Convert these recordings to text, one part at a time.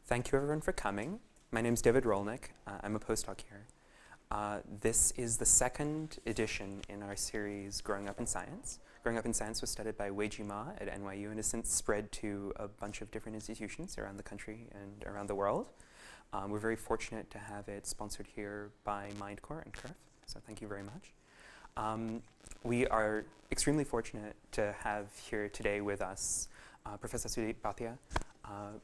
Thank you everyone for coming. My name is David Rolnick. I'm a postdoc here. This is the second edition in our series, Growing Up in Science. Growing Up in Science was studied by Weijie Ma at NYU and has since spread to a bunch of different institutions around the country and around the world. We're very fortunate to have it sponsored here by MindCORE and CURF, so thank you very much. We are extremely fortunate to have here today with us Professor Sudeep Bhatia.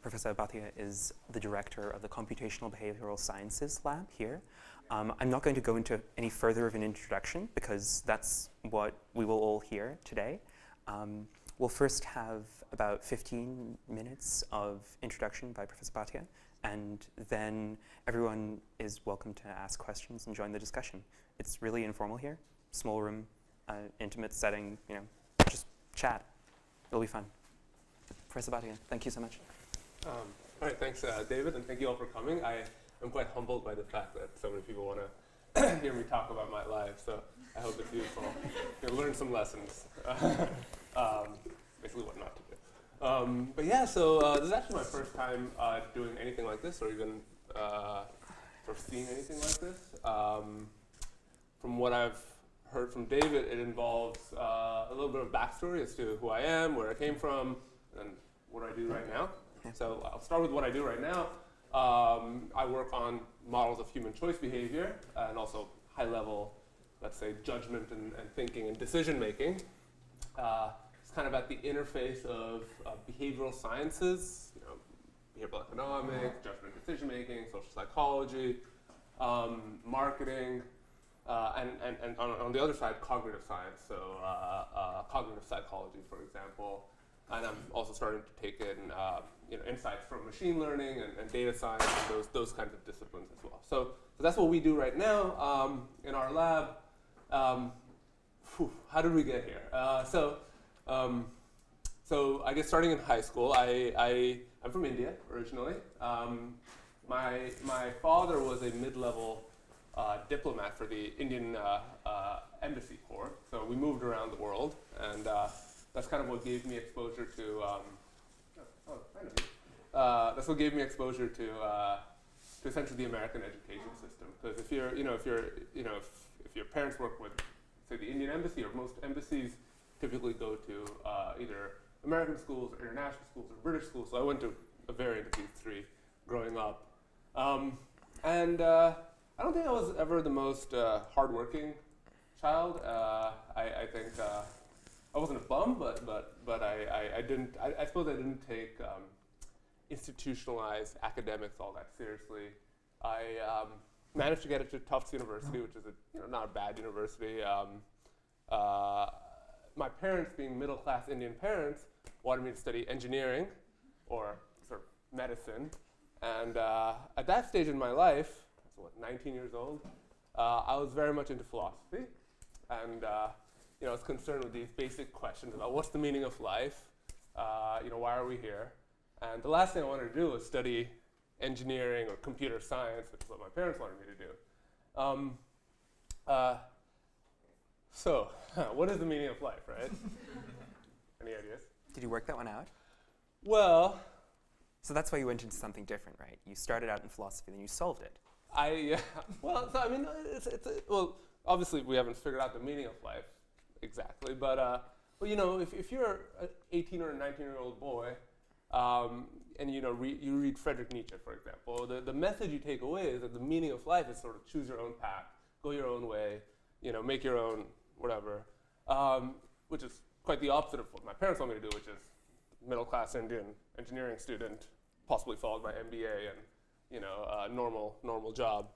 Professor Bhatia is the director of the Computational Behavioral Sciences Lab here. I'm not going to go into any further of an introduction because that's what we will all hear today. We'll first have about 15 minutes of introduction by Professor Bhatia, and then everyone is welcome to ask questions and join the discussion. It's really informal here, small room, intimate setting, just chat. It'll be fun. Professor Bhatia, thank you so much. All right, thanks, David, and thank you all for coming. I am quite humbled by the fact that so many people want to hear me talk about my life, so I hope it's useful. You'll learn some lessons, basically what not to do. But yeah, so this is actually my first time doing anything like this, or even sort of seeing anything like this. From what I've heard from David, it involves a little bit of backstory as to who I am, where I came from, and what I do right now. So I'll start with what I do right now. I work on models of human choice behavior and also high-level, let's say, judgment and thinking and decision-making. It's kind of at the interface of behavioral sciences, behavioral economics, judgment decision-making, social psychology, marketing, and on the other side, cognitive science, so cognitive psychology, for example. And I'm also starting to take in insights from machine learning and data science and those kinds of disciplines as well. So that's what we do right now in our lab. How did we get here? So I guess starting in high school, I'm from India originally. My father was a mid-level diplomat for the Indian Embassy Corps. So we moved around the world, and that's kind of what gave me exposure to. That's what gave me exposure to essentially the American education system. Because if your parents work with, say, the Indian Embassy, or most embassies typically go to either American schools, or international schools, or British schools. So I went to a variant of these three growing up, and I don't think I was ever the most hardworking child. I think. I wasn't a bum, but I didn't. I suppose I didn't take institutionalized academics all that seriously. I managed to get into Tufts University, which is not a bad university. My parents, being middle-class Indian parents, wanted me to study engineering or sort of medicine. And at that stage in my life, I was 19 years old, I was very much into philosophy, and I was concerned with these basic questions about what's the meaning of life, why are we here? And the last thing I wanted to do was study engineering or computer science, which is what my parents wanted me to do. So, what is the meaning of life, right? Any ideas? Did you work that one out? Well, so that's why you went into something different, right? You started out in philosophy, then you solved it. Well, obviously we haven't figured out the meaning of life exactly, but if you're an 18 or a 19-year-old boy, and you read Friedrich Nietzsche, for example, the message you take away is that the meaning of life is sort of choose your own path, go your own way, make your own whatever, which is quite the opposite of what my parents want me to do, which is middle-class Indian engineering student, possibly followed by MBA and a normal job,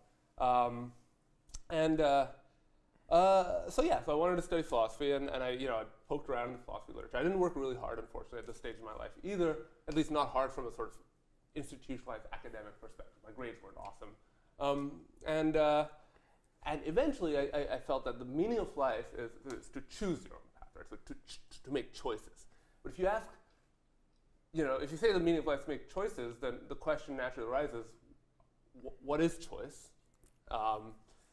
So I wanted to study philosophy, and I poked around in the philosophy literature. I didn't work really hard, unfortunately, at this stage in my life either, at least not hard from a sort of institutionalized academic perspective. My grades weren't awesome. And eventually I felt that the meaning of life is to choose your own path, right? So to make choices. But if you ask, if you say the meaning of life is to make choices, then the question naturally arises, what is choice?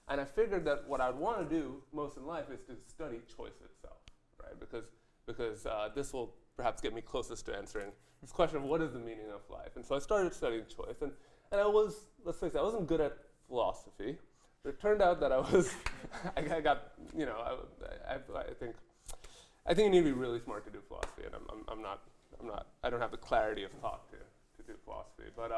And I figured that what I'd want to do most in life is to study choice itself, right? Because this will perhaps get me closest to answering this question of what is the meaning of life. And so I started studying choice, and I was, let's face it, I wasn't good at philosophy. But it turned out that I was, I got, you know, I think you need to be really smart to do philosophy, and I don't have the clarity of thought to do philosophy. But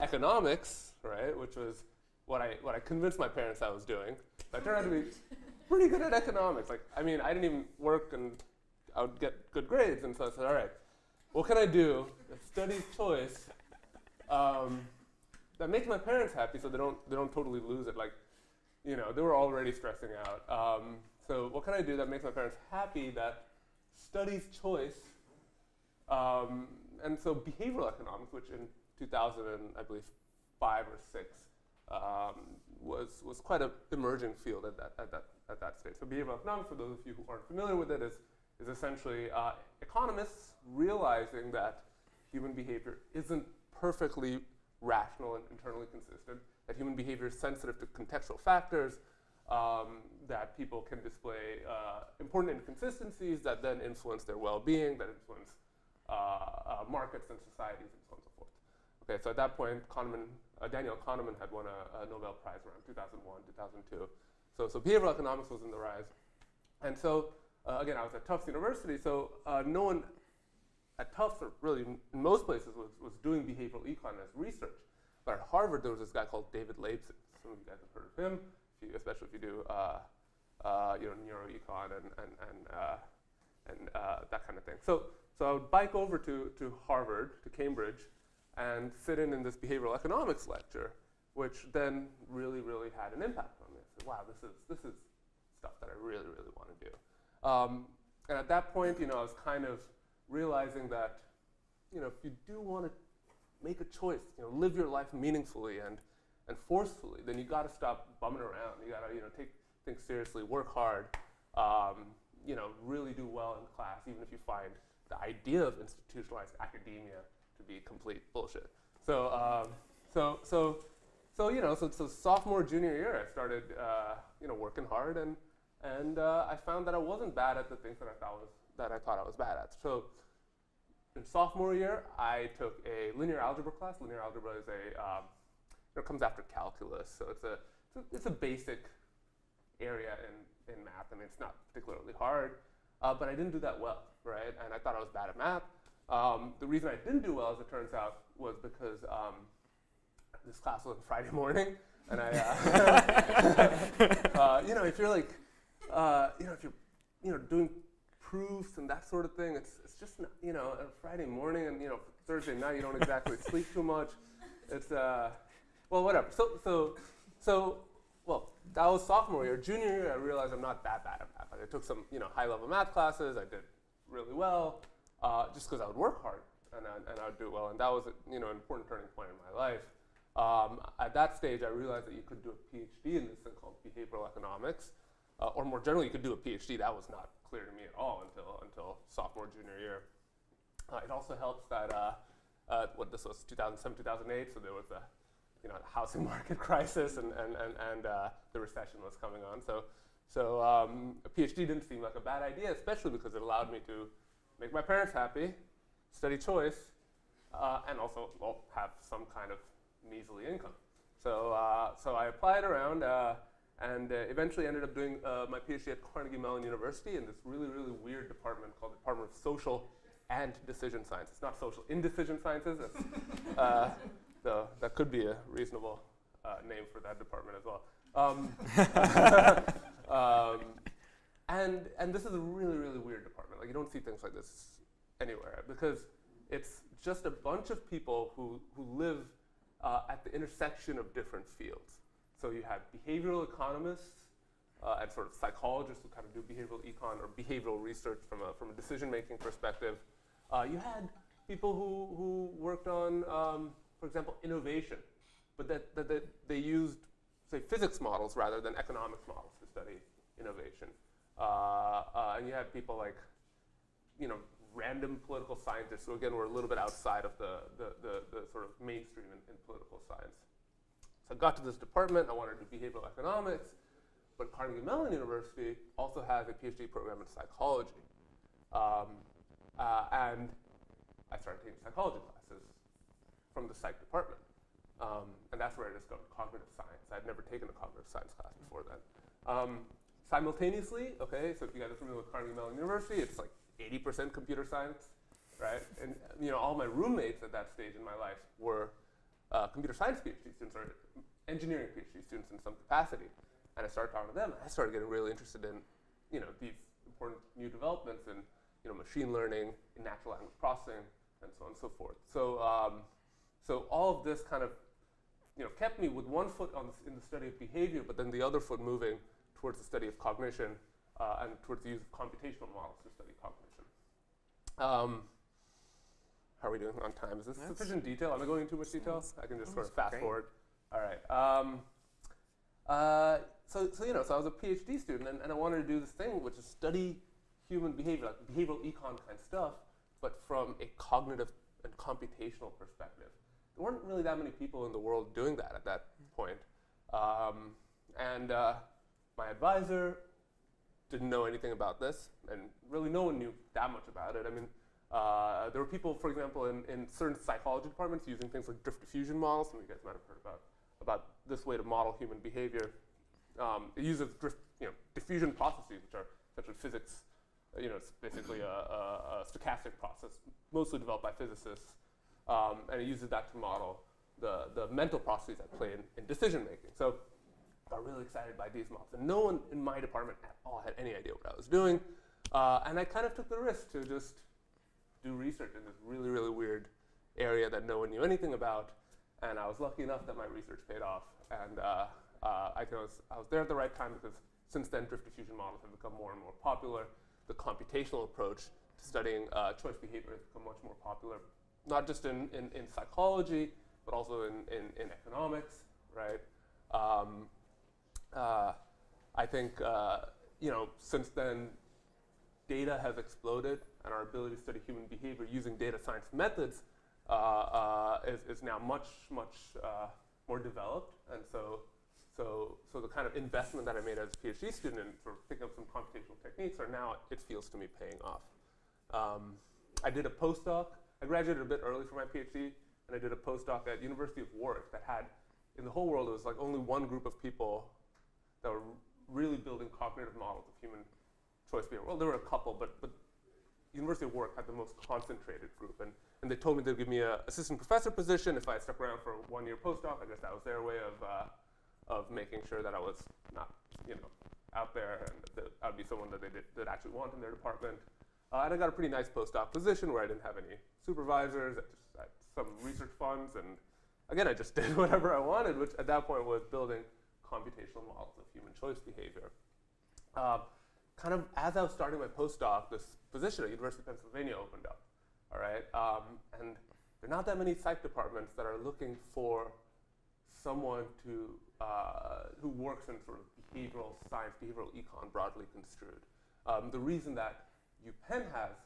economics, right, which was what I convinced my parents I was doing, I turned out to be pretty good at economics. Like, I mean, I didn't even work and I would get good grades, and so I said, all right, what can I do that studies choice that makes my parents happy so they don't totally lose it? Like, you know, they were already stressing out. So what can I do that makes my parents happy that studies choice? And so behavioral economics, which in 2000, I believe, 5 or 6, was quite an emerging field at that stage. So behavioral economics, for those of you who aren't familiar with it, is essentially economists realizing that human behavior isn't perfectly rational and internally consistent, that human behavior is sensitive to contextual factors, that people can display important inconsistencies that then influence their well-being, that influence markets and societies, and so on and so forth. Okay, so at that point, Daniel Kahneman had won a Nobel Prize around 2001, 2002. So behavioral economics was in the rise. And so, again, I was at Tufts University, so no one at Tufts, or really in most places, was doing behavioral econ as research. But at Harvard, there was this guy called David Leibson. Some of you guys have heard of him, especially if you do neuroecon and that kind of thing. So I would bike over to Harvard, to Cambridge, and sit in this behavioral economics lecture, which then really, really had an impact on me. I said, wow, this is stuff that I really, really want to do. And at that point, you know, I was kind of realizing that, you know, if you do want to make a choice, you know, live your life meaningfully and forcefully, then you got to stop bumming around. You got to, you know, take things seriously, work hard, you know, really do well in class, even if you find the idea of institutionalized academia to be complete bullshit. So sophomore, junior year, I started, you know, working hard, and I found that I wasn't bad at the things that I thought I was bad at. So in sophomore year, I took a linear algebra class. Linear algebra is it comes after calculus, so it's a basic area in math. I mean, it's not particularly hard, but I didn't do that well, right? And I thought I was bad at math. The reason I didn't do well, as it turns out, was because this class was on Friday morning, and you know, if you're like, you know, if you're, you know, doing proofs and that sort of thing, it's just not, you know, on Friday morning, and you know, Thursday night you don't exactly sleep too much. It's well, whatever. Well, that was sophomore year. Junior year, I realized I'm not that bad at math. Like, I took some, you know, high-level math classes. I did really well, just because I would work hard and I would do well. And that was, you know, an important turning point in my life. At that stage, I realized that you could do a PhD in this thing called behavioral economics, or more generally, you could do a PhD. That was not clear to me at all until sophomore, junior year. It also helps that this was 2007, 2008, so there was a, you know, the housing market crisis, and the recession was coming on. So a PhD didn't seem like a bad idea, especially because it allowed me to make my parents happy, study choice, and also, well, have some kind of measly income. So I applied around and eventually ended up doing my PhD at Carnegie Mellon University in this really, really weird department called the Department of Social and Decision Science. It's not social indecision sciences. So that could be a reasonable name for that department as well. And this is a really, really weird department. Like, you don't see things like this anywhere, because it's just a bunch of people who live at the intersection of different fields. So you have behavioral economists and sort of psychologists who kind of do behavioral econ or behavioral research from a decision-making perspective. You had people who worked on, for example, innovation, but that they used, say, physics models rather than economics models to study innovation. And you had people like, you know, random political scientists who, again, were a little bit outside of the sort of mainstream in political science. So I got to this department. I wanted to do behavioral economics, but Carnegie Mellon University also has a PhD program in psychology. And I started taking psychology classes from the psych department. And that's where I discovered cognitive science. I'd never taken a cognitive science class before then. Simultaneously, okay, so if you guys are familiar with Carnegie Mellon University, it's like 80% computer science, right? And all my roommates at that stage in my life were computer science PhD students or engineering PhD students in some capacity. And I started talking to them, and I started getting really interested in these important new developments in machine learning, in natural language processing, and so on and so forth. So so all of this kind of kept me with one foot in the study of behavior, but then the other foot moving towards the study of cognition and towards the use of computational models to study cognition. How are we doing on time? Is this sufficient detail? Am I going into too much detail? I can just sort of fast forward. All right. So I was a PhD student, and I wanted to do this thing, which is study human behavior, like behavioral econ kind of stuff, but from a cognitive and computational perspective. There weren't really that many people in the world doing that at that point. My advisor didn't know anything about this, and really no one knew that much about it. I mean, there were people, for example, in certain psychology departments using things like drift diffusion models. Some of you guys might have heard about this way to model human behavior. It uses diffusion processes, which are essentially physics. It's basically a stochastic process, mostly developed by physicists, and it uses that to model the mental processes at play in decision making. So I got really excited by these models, and no one in my department at all had any idea what I was doing, and I kind of took the risk to just do research in this really, really weird area that no one knew anything about, and I was lucky enough that my research paid off, and I was there at the right time because since then drift diffusion models have become more and more popular. The computational approach to studying choice behavior has become much more popular, not just in psychology, but also in economics, right? I think since then, data has exploded, and our ability to study human behavior using data science methods is now much more developed, and so the kind of investment that I made as a PhD student in sort of picking up some computational techniques are now, it feels to me, paying off. I did a postdoc. I graduated a bit early for my PhD, and I did a postdoc at University of Warwick that had, in the whole world, it was like only one group of people that were really building cognitive models of human choice behavior. Well, there were a couple, but University of Warwick had the most concentrated group, and they told me they'd give me an assistant professor position if I stuck around for a one-year postdoc. I guess that was their way of making sure that I was not, out there, and that I would be someone that that actually want in their department. And I got a pretty nice postdoc position where I didn't have any supervisors. I just had some research funds, and again, I just did whatever I wanted, which at that point was building computational models of human choice behavior. Kind of as I was starting my postdoc, this position at University of Pennsylvania opened up, all right? And there are not that many psych departments that are looking for someone who works in sort of behavioral science, behavioral econ, broadly construed. The reason that UPenn has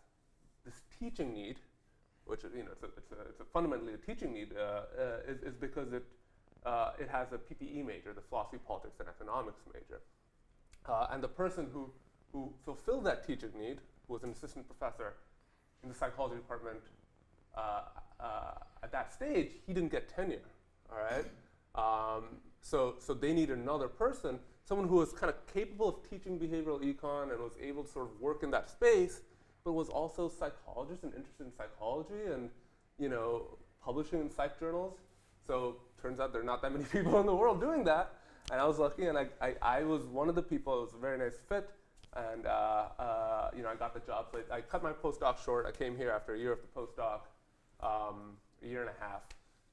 this teaching need, which it's fundamentally a teaching need, is because it has a PPE major, the philosophy, politics, and economics major, and the person who fulfilled that teaching need, who was an assistant professor in the psychology department at that stage, he didn't get tenure. All right, so they need another person, someone who was kind of capable of teaching behavioral econ and was able to sort of work in that space, but was also a psychologist and interested in psychology and publishing in psych journals. So turns out there are not that many people in the world doing that, and I was lucky, and I was one of the people. It was a very nice fit, and I got the job. So I cut my postdoc short. I came here after a year of the postdoc, a year and a half,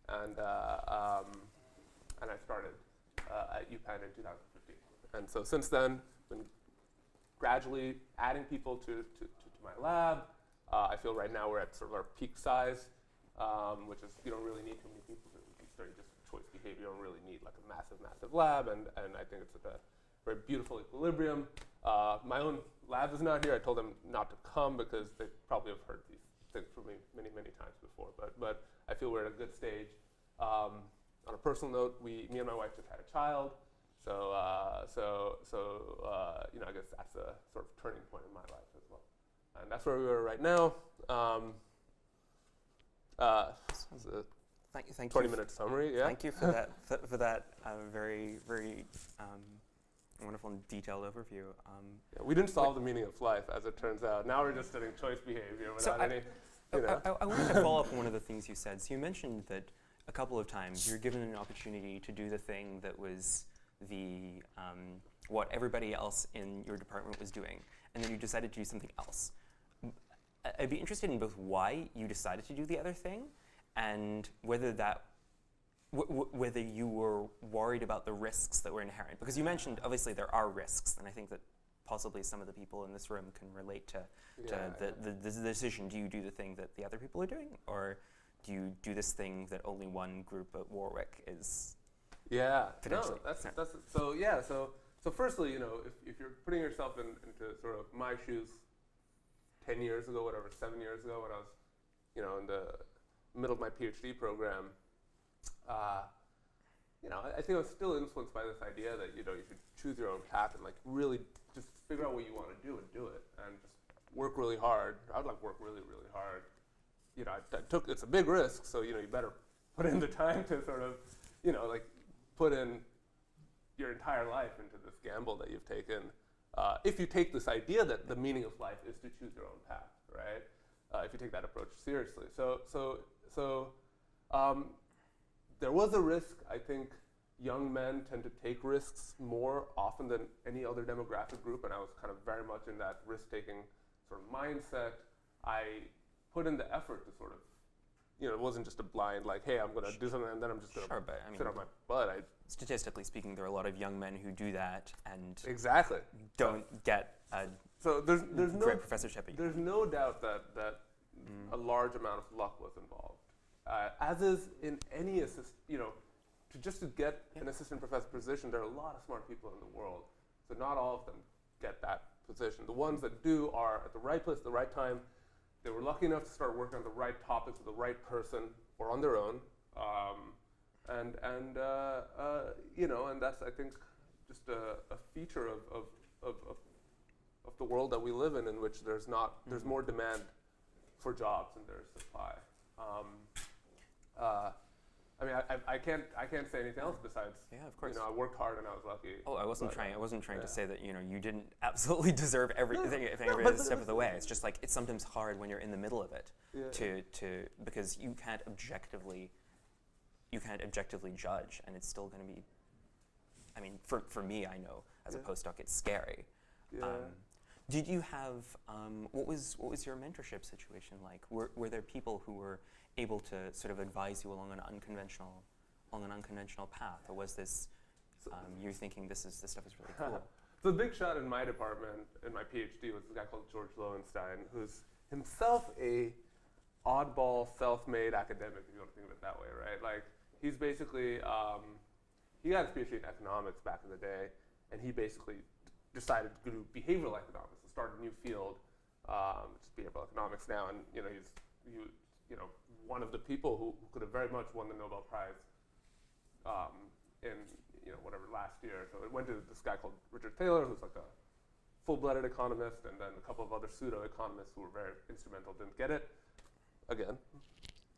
and I started at UPenn in 2015. And so since then, been gradually adding people to my lab. I feel right now we're at sort of our peak size, which is you don't really need too many people to study just choice behavior. You don't really need like a massive lab, and I think it's at a very beautiful equilibrium. My own lab is not here. I told them not to come because they probably have heard these things from me many times before. But I feel we're at a good stage. On a personal note, me and my wife just had a child, so I guess that's a sort of turning point in my life as well. And that's where we are right now. It's a Thank 20-minute summary, yeah? Thank you for that, for that very, very wonderful and detailed overview. Yeah, we didn't solve the meaning of life, as it turns out. Now we're just studying choice behavior without any, you know. I wanted to follow up on one of the things you said. So you mentioned that a couple of times you're given an opportunity to do the thing that was the what everybody else in your department was doing, and then you decided to do something else. I'd be interested in both why you decided to do the other thing, and whether that whether you were worried about the risks that were inherent. Because you mentioned obviously there are risks, and I think that possibly some of the people in this room can relate to the decision. Do you do the thing that the other people are doing, or do you do this thing that only one group at Warwick is? Yeah, potentially? no, that's so yeah. So firstly, you know, if you're putting yourself into sort of my shoes 10 years ago, whatever, 7 years ago, when I was, you know, in the middle of my PhD program, you know, I think I was still influenced by this idea that, you know, you should choose your own path and like really just figure out what you want to do and do it, and just work really hard. I would like work really, really hard. You know, it's a big risk, so, you know, you better put in the time to sort of, you know, like put in your entire life into this gamble that you've taken. If you take this idea that the meaning of life is to choose your own path, right? If you take that approach seriously. So there was a risk. I think young men tend to take risks more often than any other demographic group, and I was kind of very much in that risk-taking sort of mindset. I put in the effort to sort of, you know, it wasn't just a blind, like, hey, I'm going to do something and then I'm just going to sit on my butt. Statistically speaking, there are a lot of young men who do that and exactly don't get a so there's great professorship. There's no doubt that a large amount of luck was involved, as is in any you know, to get an assistant professor position, there are a lot of smart people in the world, so not all of them get that position. The ones that do are at the right place at the right time. They were lucky enough to start working on the right topics with the right person or on their own, you know, and that's, I think, just a feature of the world that we live in which there's more demand for jobs than there's supply. I mean, I can't say anything else besides. Yeah, of course. You know, I worked hard and I was lucky. Oh, I wasn't trying to say that, you know, you didn't absolutely deserve everything every step of the way. It's just like it's sometimes hard when you're in the middle of it to because you can't objectively judge, and it's still going to be. I mean, for me, I know as a postdoc, it's scary. Yeah. Did you have what was your mentorship situation like? Were there people who were able to sort of advise you along an unconventional path, or was this you thinking this stuff is really cool? So the big shot in my department in my PhD was this guy called George Loewenstein, who's himself a oddball, self-made academic, if you want to think of it that way, right? Like he's basically he got his PhD in economics back in the day, and he basically decided to do behavioral economics and start a new field, which is behavioral economics now. And you know, he you know, one of the people who could have very much won the Nobel Prize in, you know, whatever, last year. So it went to this guy called Richard Thaler, who's like a full-blooded economist, and then a couple of other pseudo-economists who were very instrumental didn't get it. Again,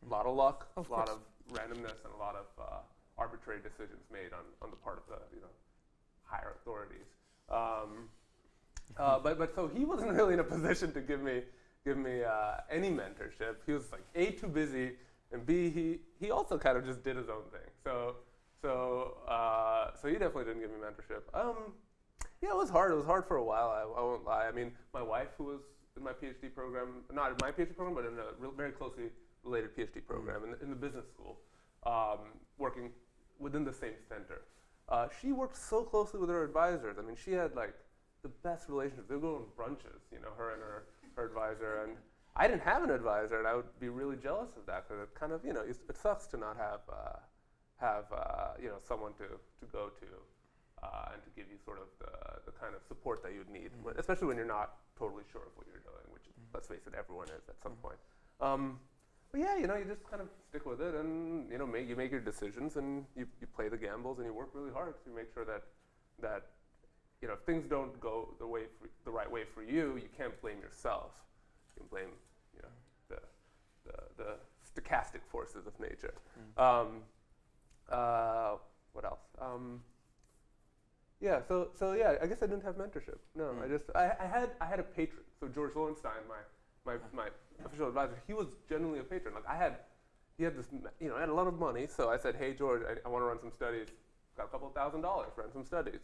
a lot of luck, a lot of randomness, and a lot of arbitrary decisions made on the part of the, you know, higher authorities. But so he wasn't really in a position to give me any mentorship. He was like A, too busy, and B, he also kind of just did his own thing. So he definitely didn't give me mentorship. Yeah, it was hard. It was hard for a while. I won't lie. I mean, my wife, who was in my PhD program, not in my PhD program, but in a very closely related PhD program in the business school, working within the same center. She worked so closely with her advisors. I mean, she had like the best relationships. They would go on brunches, you know, her and her advisor. And I didn't have an advisor, and I would be really jealous of that because it kind of, you know, it sucks to not have you know, someone to go to and to give you sort of the kind of support that you'd need, especially when you're not totally sure of what you're doing, which, let's face it, everyone is at some point. But yeah, you know, you just kind of stick with it, and you know, you make your decisions, and you play the gambles, and you work really hard to make sure that you know, if things don't go the right way for you, you can't blame yourself. You can blame, you know, the stochastic forces of nature. What else? Yeah, so yeah, I guess I didn't have mentorship. No, I had a patron. So George Loewenstein, my official advisor, he was genuinely a patron. Like he had this, you know, I had a lot of money. So I said, hey George, I want to run some studies. Got a couple $1,000, run some studies.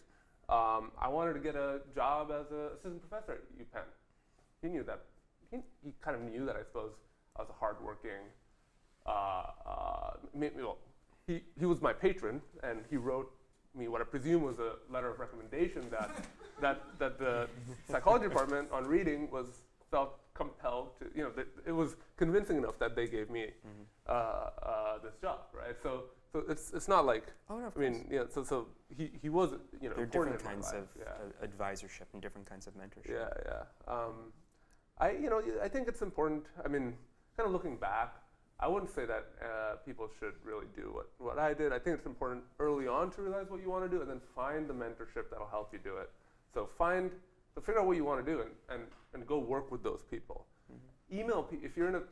I wanted to get a job as an assistant professor at UPenn. He knew that. He kind of knew that, I suppose, I was a hardworking. Well, he was my patron, and he wrote me what I presume was a letter of recommendation that the psychology department on reading felt compelled to, you know, it was convincing enough that they gave me this job, right? So it's not like, oh, no, I mean, you know, so he was, you know, there are important different in my kinds life. of advisorship and different kinds of mentorship. Yeah. I think it's important. I mean, kind of looking back, I wouldn't say that people should really do what I did. I think it's important early on to realize what you want to do, and then find the mentorship that'll help you do it. So figure out what you want to do, and go work with those people. Mm-hmm. Email if you're in a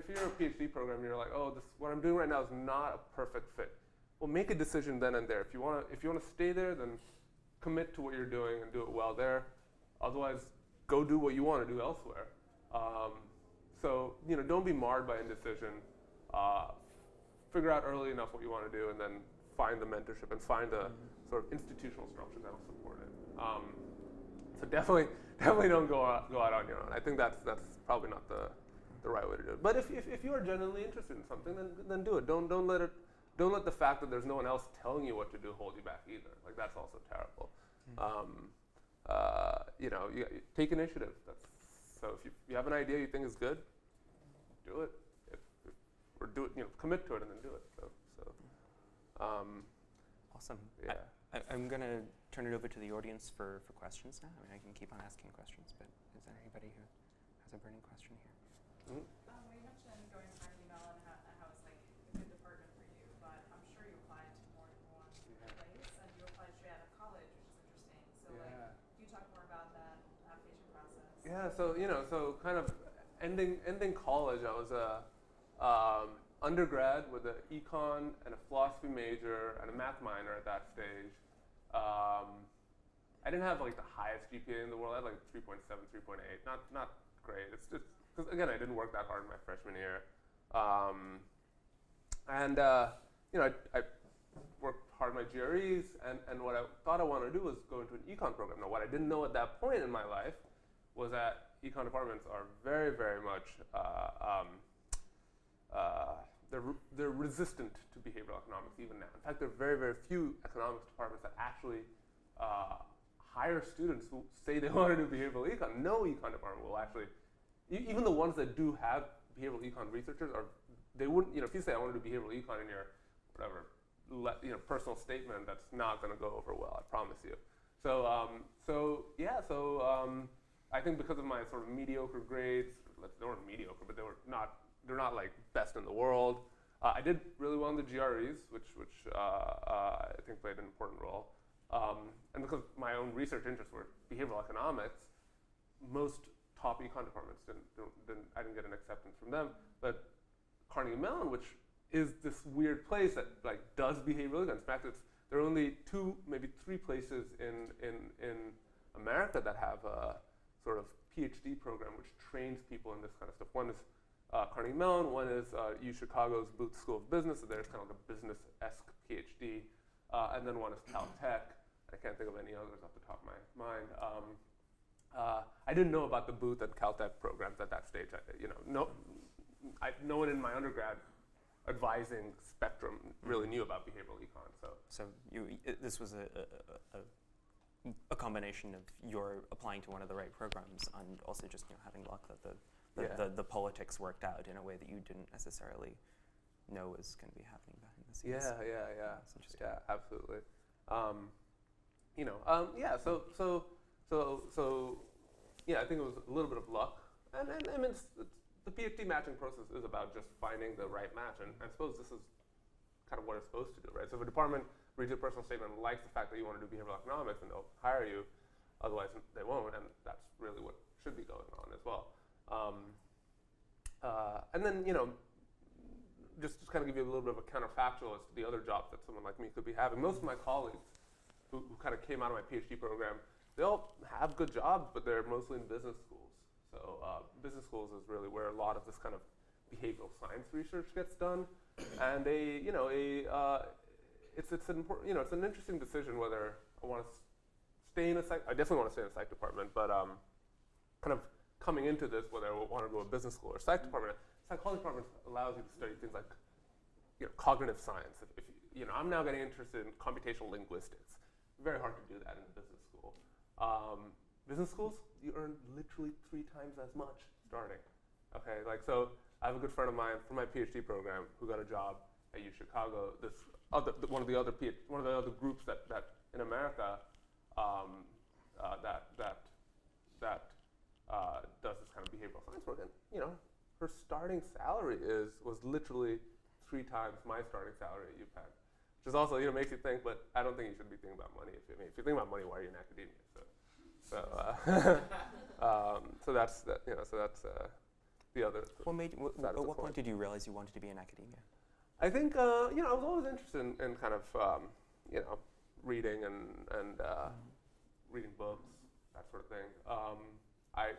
PhD program, you're like, oh, what I'm doing right now is not a perfect fit. Well, make a decision then and there. If you want to stay there, then commit to what you're doing and do it well there. Otherwise, go do what you want to do elsewhere. So, you know, don't be marred by indecision. Figure out early enough what you want to do, and then find the mentorship and find the sort of institutional structure that will support it. So definitely don't go out on your own. I think that's probably not the right way to do it. But if you are genuinely interested in something, then do it. Don't let the fact that there's no one else telling you what to do hold you back either. Like, that's also terrible. You know, you take initiative. So if you have an idea you think is good, do it. Or do it, you know, commit to it and then do it. Awesome. Yeah. I'm going to turn it over to the audience for questions now. I mean, I can keep on asking questions, but is there anybody who has a burning question here? Mm-hmm. Well, you mentioned going to Carnegie Mellon and how it's like a good department for you, but I'm sure you applied to more than one place, and you applied straight out of college, which is interesting. So, like, can you talk more about that application process? Yeah. So, you know, so kind of ending college, I was a undergrad with an econ and a philosophy major and a math minor at that stage. I didn't have like the highest GPA in the world. I had like 3.7, 3.8. Not great. It's just because, again, I didn't work that hard in my freshman year. You know, I worked hard my GREs, and what I thought I wanted to do was go into an econ program. Now, what I didn't know at that point in my life was that econ departments are very, very much they're resistant to behavioral economics even now. In fact, there are very, very few economics departments that actually hire students who say they want to do behavioral econ. No econ department will actually, even the ones that do have behavioral econ researchers, they wouldn't, you know, if you say I want to do behavioral econ in your whatever, you know, personal statement, that's not going to go over well, I promise you. I think because of my sort of mediocre grades, they weren't mediocre, but they're not like best in the world. I did really well in the GREs, which I think played an important role. And because my own research interests were behavioral economics, most top econ departments I didn't get an acceptance from them. But Carnegie Mellon, which is this weird place that like does behavioral econ. In fact, there are only 2, maybe 3 places in America that have a sort of PhD program which trains people in this kind of stuff. One is Carnegie Mellon, one is UChicago's Booth School of Business, so there's kind of like a business-esque PhD, and then one is Caltech. I can't think of any others off the top of my mind. I didn't know about the Booth and Caltech programs at that stage. No one in my undergrad advising spectrum really knew about behavioral econ. So this was a combination of your applying to one of the right programs and also just, you know, having luck that the politics worked out in a way that you didn't necessarily know was going to be happening behind the scenes. Yeah. That's interesting. Yeah, absolutely. I think it was a little bit of luck, and I mean, the PhD matching process is about just finding the right match, and I suppose this is kind of what it's supposed to do, right? So if a department reads your personal statement and likes the fact that you want to do behavioral economics, and they'll hire you, otherwise they won't, and that's really what should be going on as well. And then, just to kind of give you a little bit of a counterfactual as to the other jobs that someone like me could be having. Most of my colleagues who kind of came out of my PhD program, they all have good jobs, but they're mostly in business schools. So business schools is really where a lot of this kind of behavioral science research gets done. And it's an important, it's an interesting decision whether I want to stay in a psych. I definitely want to stay in a psych department, but kind of coming into this, whether I want to go to a business school or psych department. Psychology department allows you to study things like, cognitive science. I'm now getting interested in computational linguistics. Very hard to do that in a business school. Business schools, you earn literally 3 times as much starting. Okay, so I have a good friend of mine from my PhD program who got a job at U Chicago. One of the other groups that in America does this kind of behavioral science work, and her starting salary was literally 3 times my starting salary at UPenn, which is also makes you think. But I don't think you should be thinking about money. If you think about money, why are you in academia? So that's that. So that's the other. At what point did you realize you wanted to be in academia? I think I was always interested in kind of reading and reading books, that sort of thing. I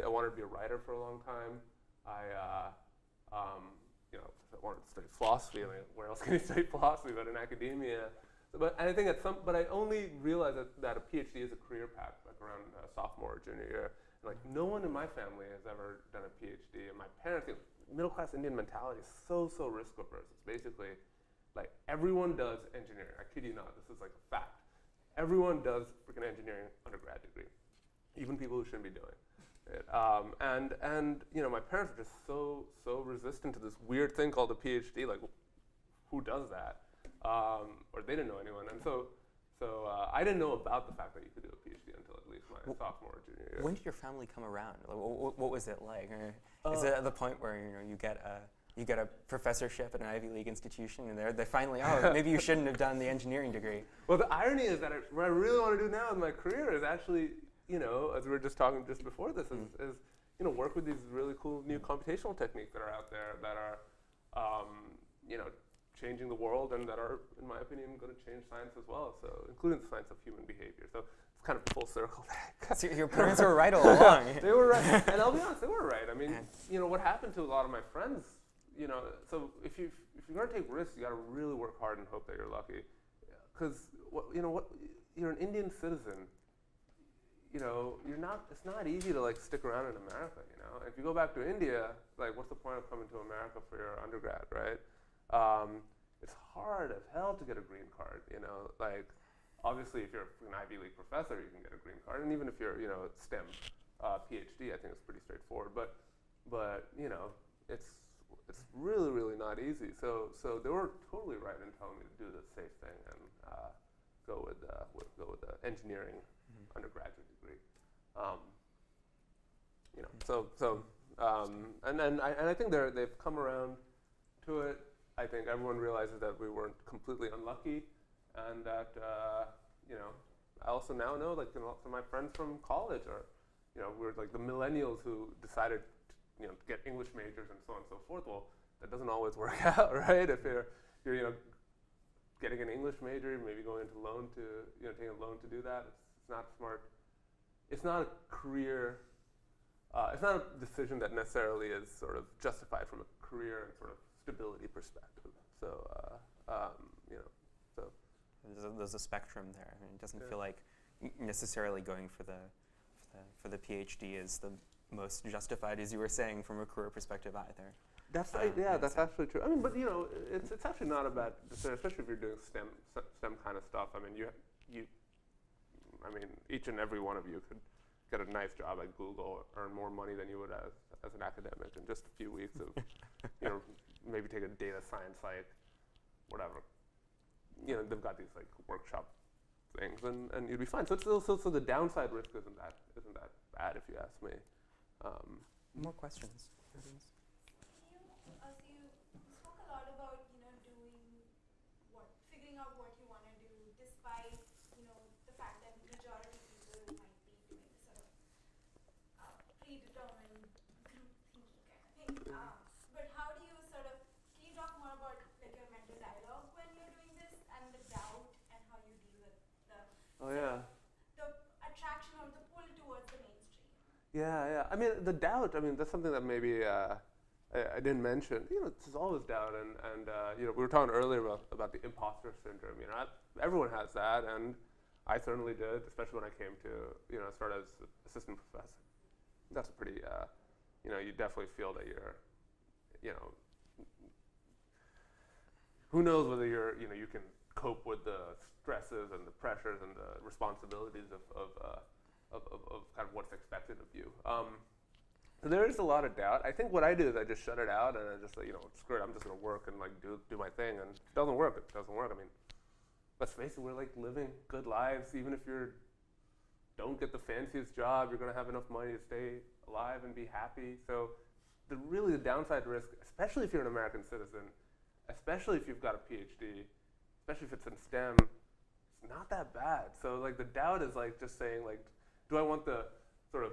wanted to be a writer for a long time. I wanted to study philosophy. I mean, where else can you study philosophy but in academia? But I think but I only realized that a PhD is a career path, like around sophomore or junior year. And like no one in my family has ever done a PhD, and my parents, middle-class Indian mentality is so risk averse. It's basically like everyone does engineering. I kid you not, this is like a fact. Everyone does freaking engineering undergrad degree, even people who shouldn't be doing it. And my parents were just so resistant to this weird thing called a PhD. Like, who does that? Or they didn't know anyone, and so I didn't know about the fact that you could do a PhD until at least my sophomore or junior year. When did your family come around? What was it like? Is it at the point where you get a professorship at an Ivy League institution, and they finally, maybe you shouldn't have done the engineering degree? Well, the irony is that what I really want to do now in my career is actually, as we were just talking just before this, is work with these really cool new computational techniques that are out there that are, changing the world and that are, in my opinion, going to change science as well. So, including the science of human behavior. So it's kind of full circle. So your parents were right all along. They were right, and I'll be honest, they were right. I mean, what happened to a lot of my friends. So if you're going to take risks, you got to really work hard and hope that you're lucky, because you're an Indian citizen. You're not. It's not easy to like stick around in America. If you go back to India, like, what's the point of coming to America for your undergrad, right? It's hard as hell to get a green card. Like, obviously, if you're an Ivy League professor, you can get a green card, and even if you're STEM PhD, I think it's pretty straightforward. But it's really not easy. So they were totally right in telling me to do the safe thing and go with the engineering undergraduate degree. And I think they've come around to it. I think everyone realizes that we weren't completely unlucky, and that I also now know, like, some of my friends from college are, we're like the millennials who decided to get English majors and so on and so forth. Well, that doesn't always work out, right? If you're getting an English major, maybe going into loan to taking a loan to do that, it's not smart. It's not a career. It's not a decision that necessarily is sort of justified from a career and sort of stability perspective. So, so there's a spectrum there. I mean, it doesn't feel like necessarily going for the PhD is the most justified, as you were saying, from a career perspective either. That's that's actually true. I mean, but it's actually not a bad decision, especially if you're doing STEM kind of stuff. I mean, each and every one of you could get a nice job at Google, earn more money than you would as an academic in just a few weeks of, maybe take a data science, like, whatever. They've got these like workshop things, and you'd be fine. So the downside risk isn't that bad, if you ask me. More questions? You spoke a lot about figuring out what you want to do, despite the fact that majority of people might be doing sort of predetermined group thinking kind Yeah. I mean, the doubt. I mean, that's something that maybe I didn't mention. There's always doubt, and we were talking earlier about the imposter syndrome. Everyone has that, and I certainly did, especially when I came to start as assistant professor. That's a pretty, you definitely feel that you're, who knows whether you can cope with the stresses and the pressures and the responsibilities of kind of what's expected of you. So there is a lot of doubt. I think what I do is I just shut it out and I just say, screw it, I'm just gonna work and like do my thing. And if it doesn't work, it doesn't work. I mean, let's face it, we're like living good lives. Even if you don't get the fanciest job, you're gonna have enough money to stay alive and be happy. So the downside risk, especially if you're an American citizen, especially if you've got a PhD, especially if it's in STEM, it's not that bad. So like the doubt is like just saying like, do I want the sort of,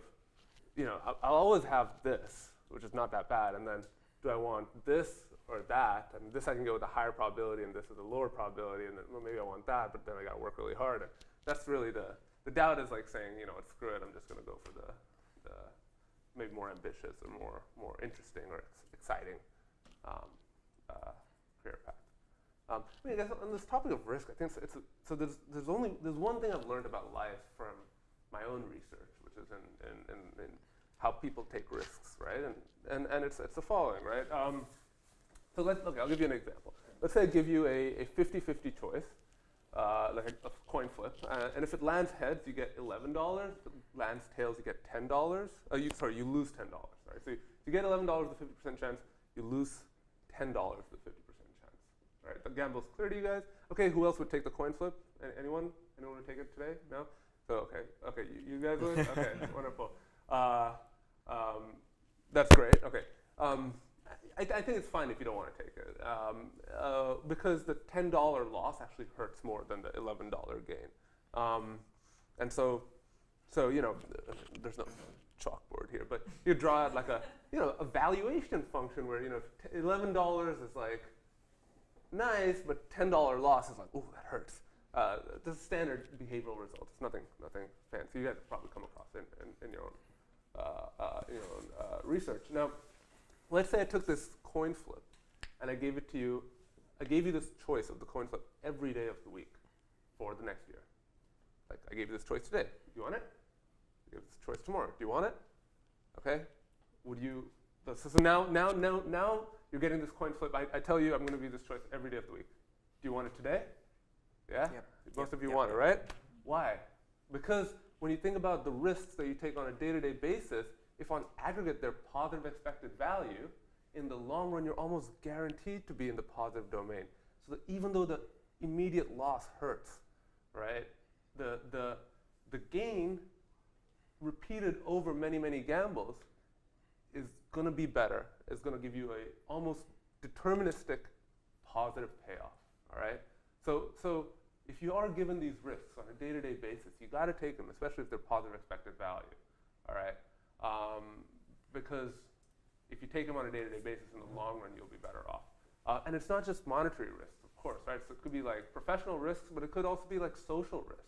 I'll always have this, which is not that bad, and then do I want this or that? I mean, this I can go with a higher probability, and this is a lower probability, and then, well, maybe I want that, but then I got to work really hard. And that's really the doubt is like saying, screw it, I'm just going to go for the maybe more ambitious or more interesting or exciting career path. I mean, I guess on this topic of risk, I think so. There's one thing I've learned about life from my own research, which is in how people take risks, right? And it's the following, right? So I'll give you an example. Let's say I give you a 50-50 choice, like a coin flip, and if it lands heads, you get $11. If it lands tails, you get $10. You lose $10. Right? So you get $11 with a 50% chance, you lose $10 with a 50% chance. Right? The gamble's clear to you guys. Okay, who else would take the coin flip? Anyone? Anyone would take it today? No? So okay, you guys would? Okay, wonderful. That's great. Okay. I think it's fine if you don't want to take it, because the $10 loss actually hurts more than the $11 gain. And so there's no chalkboard here, but you draw out like a valuation function where $11 is like nice, but $10 loss is like, ooh, that hurts. This is standard behavioral result. It's nothing fancy. You guys have probably come across in your own research. Now, let's say I took this coin flip and I gave it to you. I gave you this choice of the coin flip every day of the week for the next year. Like I gave you this choice today. Do you want it? I gave you this choice tomorrow. Do you want it? Okay. Would you? So now you're getting this coin flip. I tell you I'm going to give you this choice every day of the week. Do you want it today? Yeah? Yep. Most of you want it, right? Why? Because when you think about the risks that you take on a day-to-day basis, if on aggregate they're positive expected value, in the long run you're almost guaranteed to be in the positive domain. So that even though the immediate loss hurts, right? The gain repeated over many gambles is going to be better. It's going to give you a almost deterministic positive payoff. All right. So if you are given these risks on a day-to-day basis, you got to take them, especially if they're positive expected value. All right. Because if you take them on a day-to-day basis, in the long run, you'll be better off. And it's not just monetary risks, of course, right? So it could be like professional risks, but it could also be like social risks.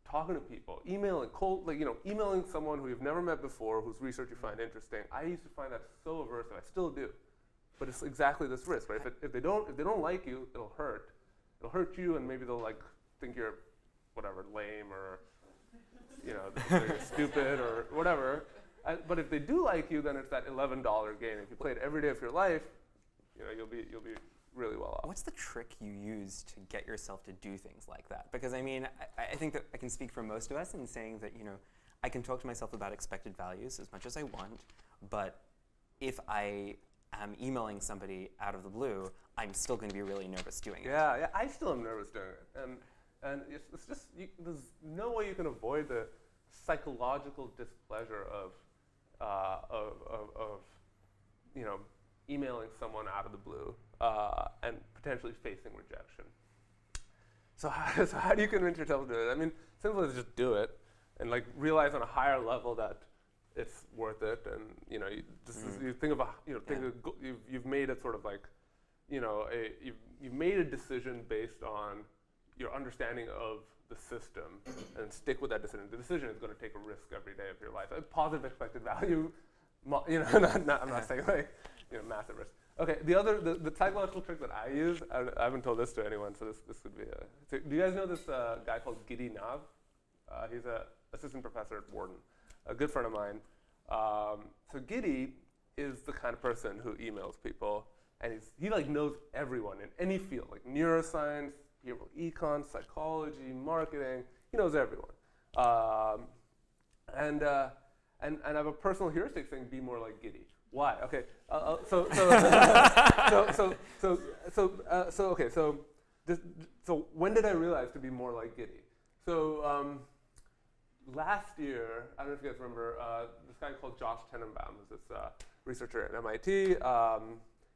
Talking to people, emailing someone who you've never met before, whose research you find interesting. I used to find that so aversive. I still do, but it's exactly this risk, right? If they don't like you, it'll hurt. It'll hurt you, and maybe they'll like think you're whatever, lame or they're stupid or whatever. But if they do like you, then it's that $11 gain. If you play it every day of your life, you'll be really well off. What's the trick you use to get yourself to do things like that? Because I mean, I think that I can speak for most of us in saying that I can talk to myself about expected values as much as I want, but if I am emailing somebody out of the blue, I'm still going to be really nervous doing it. Yeah, I still am nervous doing it, and it's just there's no way you can avoid the psychological displeasure of emailing someone out of the blue and potentially facing rejection. So how do you convince yourself to do it? I mean, simple as just do it and like realize on a higher level that it's worth it, and you think of you've made it sort of like you've made a decision based on your understanding of the system and stick with that decision. The decision is going to take a risk every day of your life. A positive expected value, I'm not saying like, massive risk. Okay, the psychological trick that I use, I haven't told this to anyone, so this could be so do you guys know this guy called Giddy Nav? He's an assistant professor at Wharton, a good friend of mine. So Giddy is the kind of person who emails people, and he like knows everyone in any field, like neuroscience, behavioral econ, psychology, marketing. He knows everyone. And I have a personal heuristic saying, be more like Giddy. Why? Okay. So when did I realize to be more like Giddy? So last year, I don't know if you guys remember, this guy called Josh Tenenbaum, who's this researcher at MIT.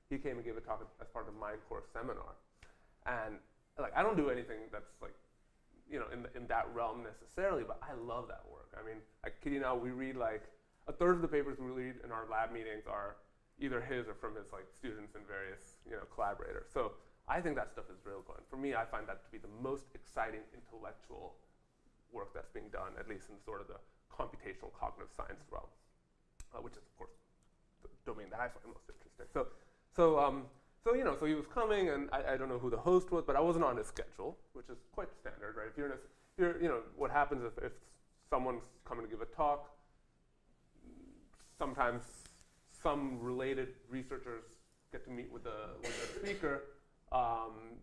He came and gave a talk as part of the MindCORE seminar, and like I don't do anything that's like, in that realm necessarily, but I love that work. I mean, I kid you not, we read like a third of the papers we read in our lab meetings are either his or from his like students and various collaborators. So I think that stuff is real fun. For me, I find that to be the most exciting intellectual work that's being done, at least in sort of the computational cognitive science realm, which is of course the domain that I find most interesting. So he was coming, and I don't know who the host was, but I wasn't on his schedule, which is quite standard, right? What happens if someone's coming to give a talk, sometimes some related researchers get to meet with the speaker,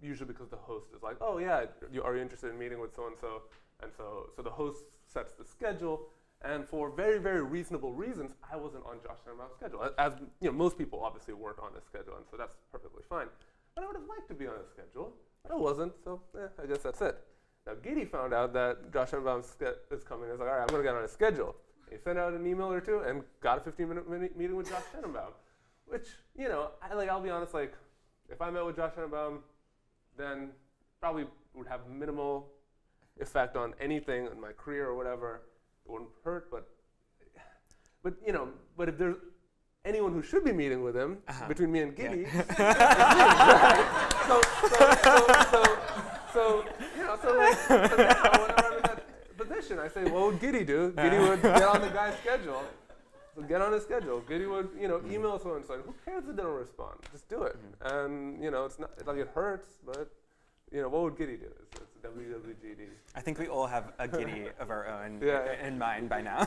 usually because the host is like, oh yeah, are you interested in meeting with so-and-so? And so the host sets the schedule, and for very, very reasonable reasons, I wasn't on Josh Tenenbaum's schedule. As most people obviously weren't on his schedule, and so that's perfectly fine. But I would have liked to be on his schedule, but I wasn't, so I guess that's it. Now Giddy found out that Josh Tenenbaum is coming. He's like, all right, I'm going to get on his schedule. He sent out an email or two and got a 15-minute meeting with Josh Tenenbaum, which, I'll be honest, like, if I met with Josh Tenenbaum, then probably would have minimal effect on anything in my career or whatever. It wouldn't hurt, but if there's anyone who should be meeting with him between me and Giddy, it's me, right? So now when I'm in that position, I say, what would Giddy do? Giddy would get on the guy's schedule. So get on his schedule. Giddy would, email someone and say, who cares if they don't respond? Just do it. And it's not like it hurts, but what would Giddy do? It's WWGD. I think we all have a Giddy of our own in mind by now.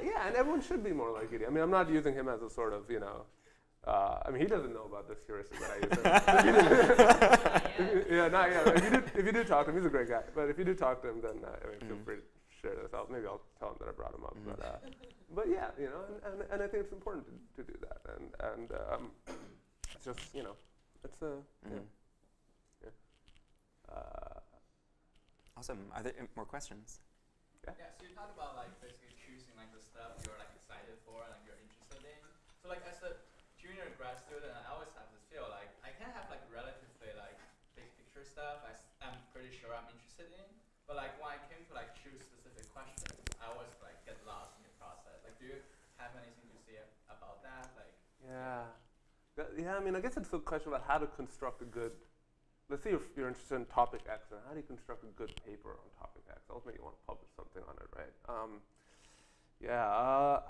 Yeah, and everyone should be more like Giddy. I mean, I'm not using him as a sort of, he doesn't know about this heuristic that I use. If you do talk to him, he's a great guy. But if you do talk to him, then feel free to share this out. Maybe I'll tell him that I brought him up. But yeah, and I think it's important to do that. And it's just, it's Awesome. Are there more questions? Yeah, so you talked about basically choosing the stuff you're excited for and you're interested in. So as a junior grad student, I always have this feel I can have relatively big picture stuff I'm pretty sure I'm interested in, but when I came to choose specific questions, I always get lost in the process. Do you have anything to say about that? Yeah, I mean, I guess it's a question about how to construct a good. Let's say you're interested in topic X, and how do you construct a good paper on topic X? Ultimately, you want to publish something on it, right?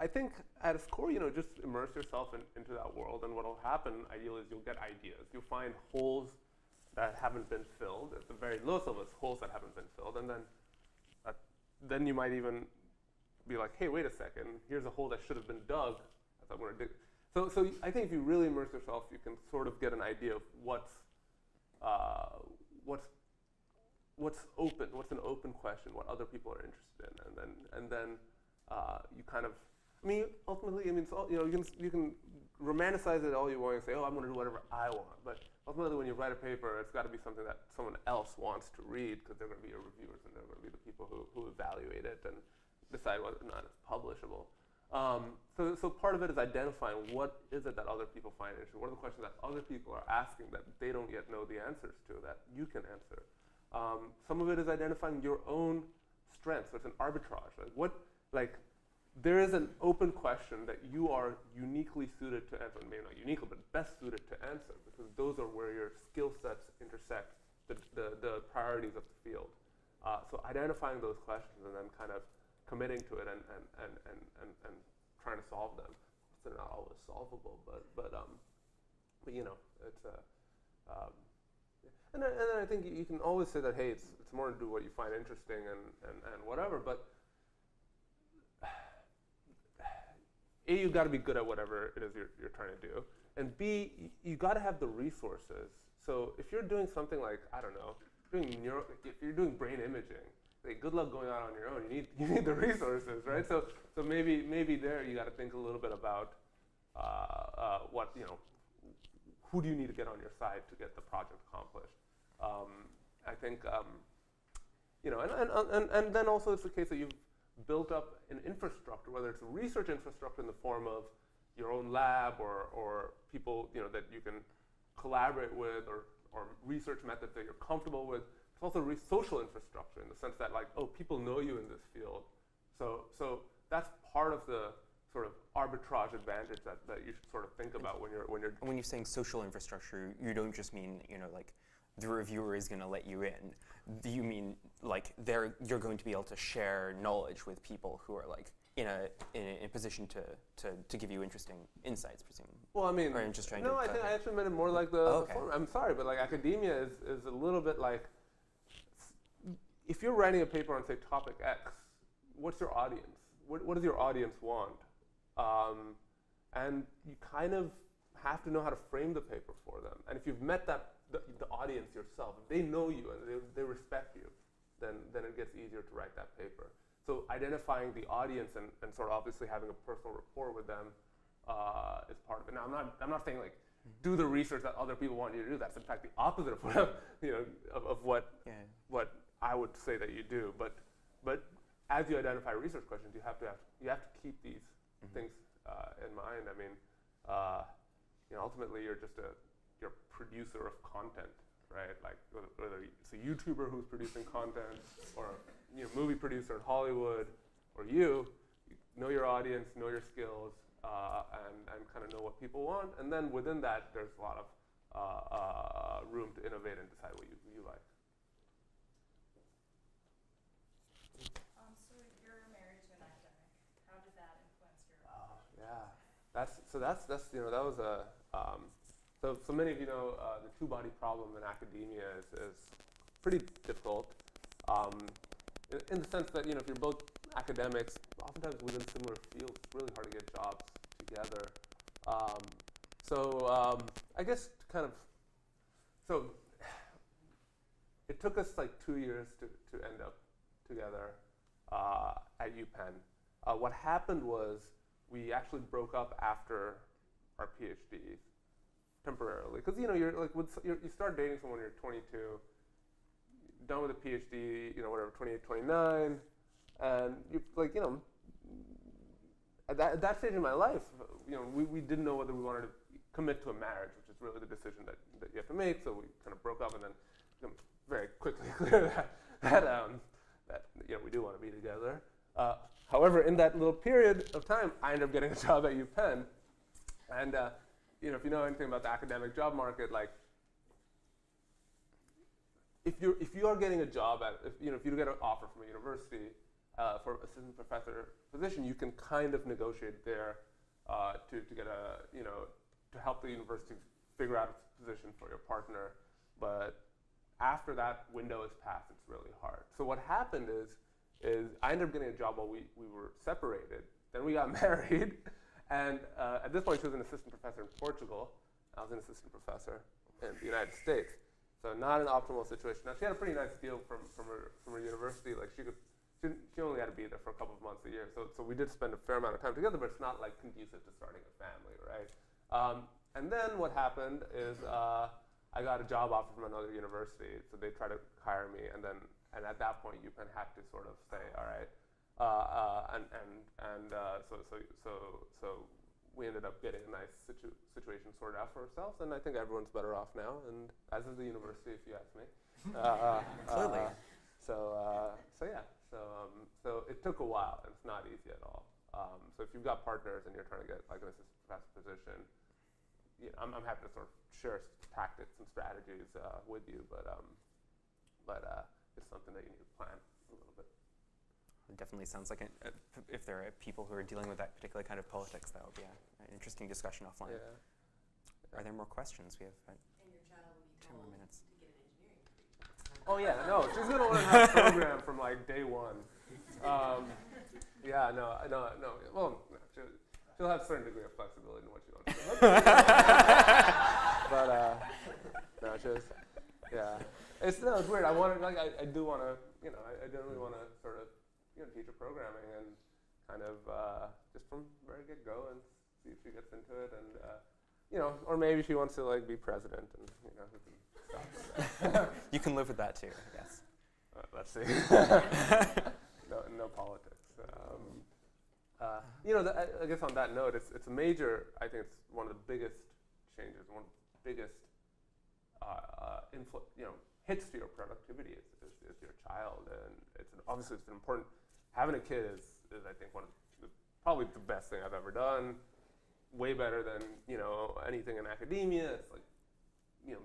I think at its core, just immerse yourself into that world, and what will happen, ideally, is you'll get ideas. You'll find holes that haven't been filled, at the very lowest level, it's holes that haven't been filled, and then you might even be like, hey, wait a second, here's a hole that should have been dug. That's what I'm going to dig. So I think if you really immerse yourself, you can sort of get an idea of what's open, what's an open question, what other people are interested in, and then you kind of, ultimately, it's all, you can romanticize it all you want and say, oh, I'm going to do whatever I want, but ultimately, when you write a paper, it's got to be something that someone else wants to read, because they're going to be your reviewers and they're going to be the people who evaluate it and decide whether or not it's publishable. So part of it is identifying what is it that other people find interesting. What are the questions that other people are asking that they don't yet know the answers to that you can answer. Some of it is identifying your own strengths. So it's an arbitrage. There is an open question that you are uniquely suited to answer. Maybe not uniquely, but best suited to answer, because those are where your skill sets intersect the priorities of the field. So identifying those questions and then kind of committing to it and trying to solve them. They're not always solvable, but you know, it's and then I think you can always say that, hey, it's more to do what you find interesting and whatever, but A, you've got to be good at whatever it is you're trying to do, and B, you got to have the resources. So if you're doing something like, I don't know, if you're doing brain imaging, like, good luck going out on your own. You need the resources, right? So maybe there you got to think a little bit about what, you know, who do you need to get on your side to get the project accomplished. I think you know, and then also it's the case that you've built up an infrastructure, whether it's a research infrastructure in the form of your own lab or people, you know, that you can collaborate with, or research methods that you're comfortable with. It's also social infrastructure in the sense that, like, oh, people know you in this field. So that's part of the sort of arbitrage advantage that you should sort of think about when you're. When you're saying social infrastructure, you don't just mean, you know, like, the reviewer is going to let you in. Do you mean, like, you're going to be able to share knowledge with people who are, like, in a position to give you interesting insights, presumably? Well, I mean, or I'm just trying no, to I think I actually meant it more like the okay. form. I'm sorry, but, like, academia is a little bit like, if you're writing a paper on, say, topic X, what's your audience? What does your audience want? And you kind of have to know how to frame the paper for them. And if you've met the audience yourself, if they know you and they respect you, then it gets easier to write that paper. So identifying the audience and sort of obviously having a personal rapport with them is part of it. Now, I'm not saying, like, do the research that other people want you to do. That's in fact the opposite of what of what I would say that you do. But as you identify research questions, you have to keep these things in mind. I mean, you know, ultimately you're just you're a producer of content, right? Like, whether it's a YouTuber who's producing content, or, you know, movie producer in Hollywood, or you know your audience, know your skills, and kind of know what people want. And then within that, there's a lot of room to innovate and decide what you like. So you're married to an academic. How did that influence your? Yeah, that's you know, that was a so many of you know the two-body problem in academia is pretty difficult in the sense that, you know, if you're both academics, oftentimes within similar fields, it's really hard to get jobs together. I guess so it took us like 2 years to end up together at UPenn. What happened was we actually broke up after our PhDs temporarily, because, you know, you're like you start dating someone when you're 22, done with a PhD, you know, whatever, 28, 29, and you, like, you know, at that stage in my life, you know, we didn't know whether we wanted to commit to a marriage, which is really the decision that you have to make. So we kind of broke up, and then, you know, very quickly clear that you know, we do want to be together. However, in that little period of time, I ended up getting a job at UPenn, and you know, if you know anything about the academic job market, like, if you are getting a job if you get an offer from a university for assistant professor position, you can kind of negotiate there to get to help the university figure out its position for your partner. But after that window is passed, it's really hard. So what happened is I ended up getting a job while we were separated. Then we got married, and at this point she was an assistant professor in Portugal. I was an assistant professor in the United States. So not an optimal situation. Now, she had a pretty nice deal from her university. Like, she only had to be there for a couple of months a year. So we did spend a fair amount of time together, but it's not, like, conducive to starting a family, right? And then what happened is I got a job offer from another university. So they tried to hire me, and at that point, UPenn had to sort of say, all right. So we ended up getting a nice situation sorted out for ourselves, and I think everyone's better off now, and as is the university, if you ask me. Clearly. So it took a while, and it's not easy at all. So if you've got partners and you're trying to get, like, an assistant professor position, you know, I'm happy to sort of share tactics and strategies with you, but is something that you need to plan a little bit. It definitely sounds like if there are people who are dealing with that particular kind of politics, that would be an interesting discussion offline. Yeah. Are there more questions? We have And your child will be 10 more told minutes. to get an engineering degree. Oh yeah, no, she's gonna learn how to program from like day one. Yeah, no. Well, no, she'll have a certain degree of flexibility in what she wants to do. But no, it's weird. I want to I do want to I generally want to sort of teach her programming and kind of just from very get go and see if she gets into it and or maybe she wants to like be president and who can stop her. You can live with that too, I guess. Let's see. No politics. I guess on that note, it's a major. I think it's one of the biggest changes, one of the biggest hits to your productivity is your child, and obviously it's been important. Having a kid is I think probably the best thing I've ever done. Way better than anything in academia. It's like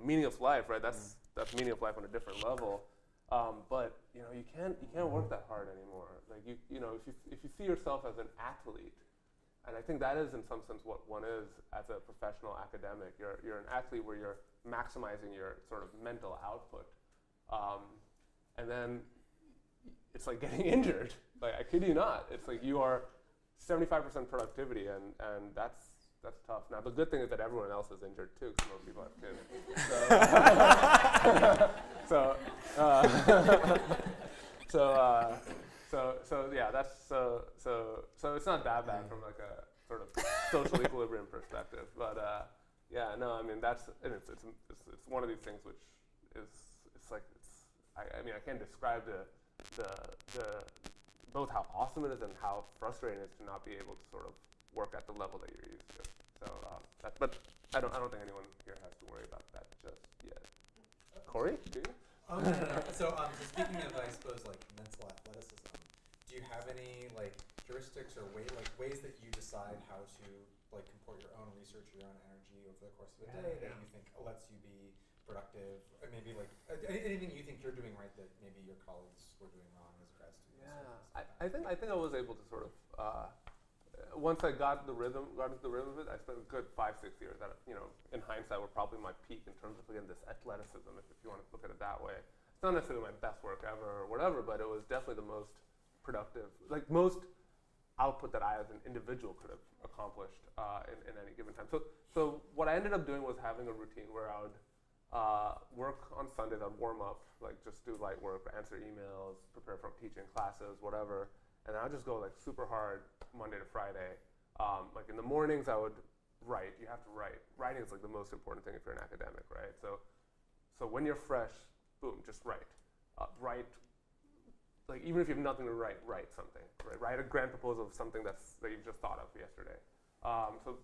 meaning of life, right? That's meaning of life on a different level. But you can't work that hard anymore. Like if you see yourself as an athlete, and I think that is in some sense what one is as a professional academic. You're an athlete where you're maximizing your sort of mental output, and then it's like getting injured. Like I kid you not, it's like you are 75% productivity, and that's tough. Now the good thing is that everyone else is injured too, because most people have kids. So yeah, so it's not that bad from like a sort of social equilibrium perspective, but yeah, no, I mean it's one of these things which is I can't describe the both how awesome it is and how frustrating it is to not be able to sort of work at the level that you're used to. So but I don't think anyone here has to worry about that just yet. Corey, do you? So speaking of, I suppose, like mental athleticism, do you have any like heuristics or ways that you decide how to like comport your own research, your own energy over the course of a day that you think lets you be productive, or maybe like anything you think you're doing right that maybe your colleagues were doing wrong as a grad student? Yeah, I think I was able to sort of once I got into the rhythm of it, I spent a good 5-6 years at it. In hindsight, were probably my peak in terms of again this athleticism, if you want to look at it that way. It's not necessarily my best work ever or whatever, but it was definitely the most productive, like most output that I as an individual could have accomplished in any given time. So what I ended up doing was having a routine where I would work on Sundays. I'd warm up, like just do light work, answer emails, prepare for teaching classes, whatever. And I'd just go like super hard Monday to Friday. Like in the mornings, I would write. You have to write. Writing is like the most important thing if you're an academic, right? So when you're fresh, boom, just write. Write. Like even if you have nothing to write something. Right? Write a grant proposal of something that you've just thought of yesterday.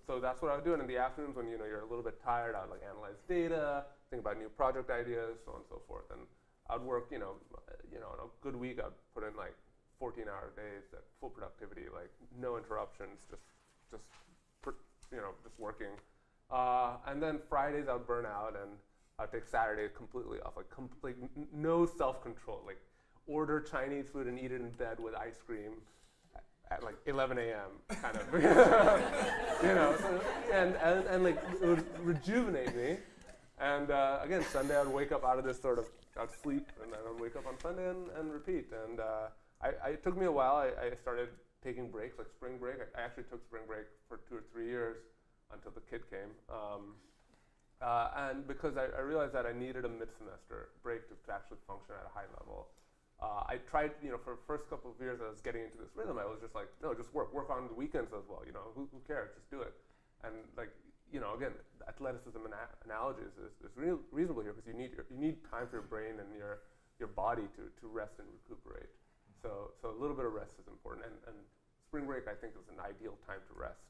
So that's what I would do. And in the afternoons, when you're a little bit tired, I would like analyze data, think about new project ideas, so on and so forth. And I'd work, on a good week, I'd put in like 14-hour days at full productivity, like no interruptions, just working. And then Fridays I would burn out, and I'd take Saturday completely off, like no self-control, like order Chinese food and eat it in bed with ice cream at like 11 a.m. kind of, and like it would rejuvenate me. And again, Sunday I'd wake up out of this sort of, I'd sleep, and then I'd wake up on Sunday and repeat. And it took me a while. I started taking breaks, like spring break. I actually took spring break for 2 or 3 years until the kid came. And because I realized that I needed a mid-semester break to actually function at a high level. I tried, for the first couple of years I was getting into this rhythm, I was just like, no, just work on the weekends as well, who cares, just do it. And like, again, athleticism analogies is reasonable here, because you need time for your brain and your body to rest and recuperate. So a little bit of rest is important, and spring break I think is an ideal time to rest,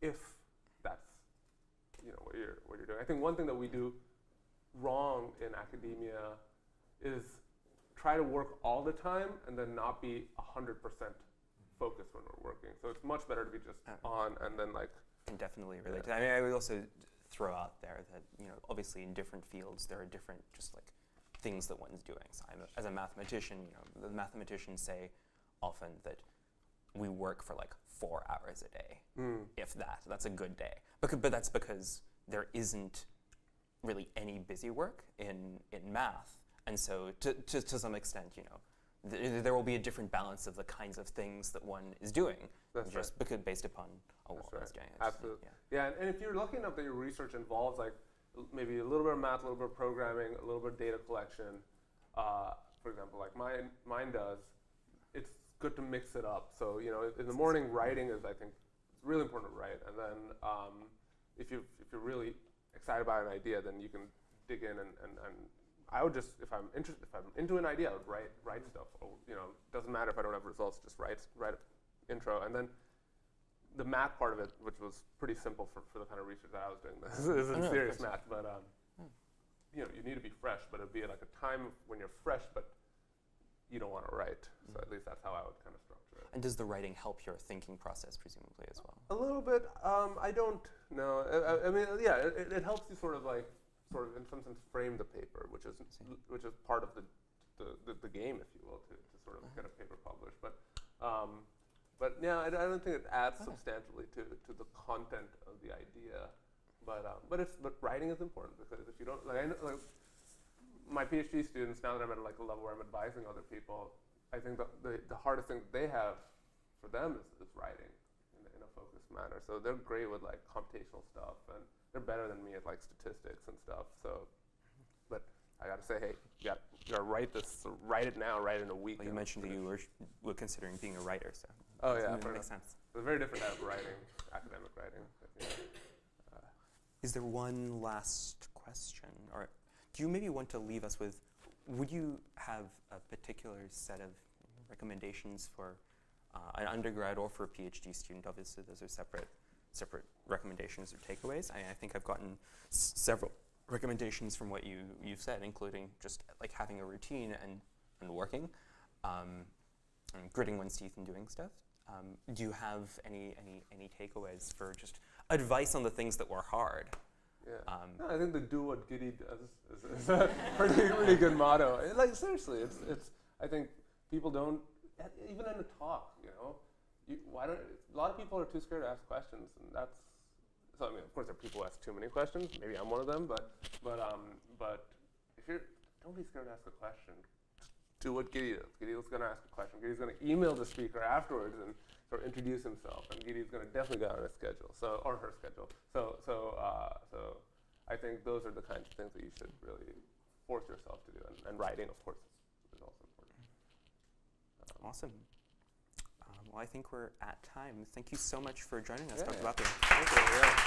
if that's what you're doing. I think one thing that we do wrong in academia is try to work all the time and then not be 100% focused when we're working. So it's much better to be just on and then like. Can definitely relate to that. I mean, I would also throw out there that obviously in different fields there are different just like things that one's doing. So as a mathematician, the mathematicians say often that we work for like 4 hours a day, if that. That's a good day. But that's because there isn't really any busy work in math. And so to some extent, there will be a different balance of the kinds of things that one is doing, because based upon what one's doing. Absolutely. Yeah, and if you're lucky enough that your research involves like maybe a little bit of math, a little bit of programming, a little bit of data collection, for example, like mine does, it's good to mix it up. So in the morning, writing is, I think, it's really important to write, and then if you're really excited about an idea, then you can dig in and I would just, if I'm into an idea, I would write stuff. Doesn't matter if I don't have results, just write an intro. And then the math part of it, which was pretty simple for the kind of research that I was doing. This isn't serious math, but you need to be fresh, but it'd be like a time when you're fresh, but you don't want to write. So at least that's how I would kind of structure it. And does the writing help your thinking process, presumably, as well? A little bit. I don't know. I mean, yeah, it helps you sort of in some sense frame the paper, which is part of the game, if you will, to sort of get a paper published. But yeah, I don't think it adds substantially to the content of the idea. But writing is important, because if you don't I know, my PhD students, now that I'm at a level where I'm advising other people, I think the hardest thing that they have for them is writing in a focused manner. So they're great with computational stuff, and they're better than me at statistics and stuff. So, but I got to say, hey, you got to write this. So write it now. Write it in a week. Well, you mentioned that you were considering being a writer, so that makes sense. It's a very different type of writing, academic writing. Is there one last question, or do you maybe want to leave us with? Would you have a particular set of recommendations for an undergrad or for a PhD student? Obviously, those are separate recommendations or takeaways. I think I've gotten several recommendations from what you've said, including just having a routine and working, and gritting one's teeth and doing stuff. Do you have any takeaways for just advice on the things that were hard? Yeah. No, I think the do what Giddy does is a pretty good motto. Seriously, it's. I think people don't, even in a talk, a lot of people are too scared to ask questions, and that's. So I mean, of course, there are people who ask too many questions. Maybe I'm one of them, but if don't be scared to ask a question. Do what Giddy does. Giddy's going to ask a question. Giddy's going to email the speaker afterwards and sort of introduce himself, and Giddy's going to definitely get on his schedule, or her schedule. So I think those are the kinds of things that you should really force yourself to do, and writing, of course, is also important. Awesome. Well, I think we're at time. Thank you so much for joining us, Yeah, Dr. yeah. Bhatia. Thank you. Yeah.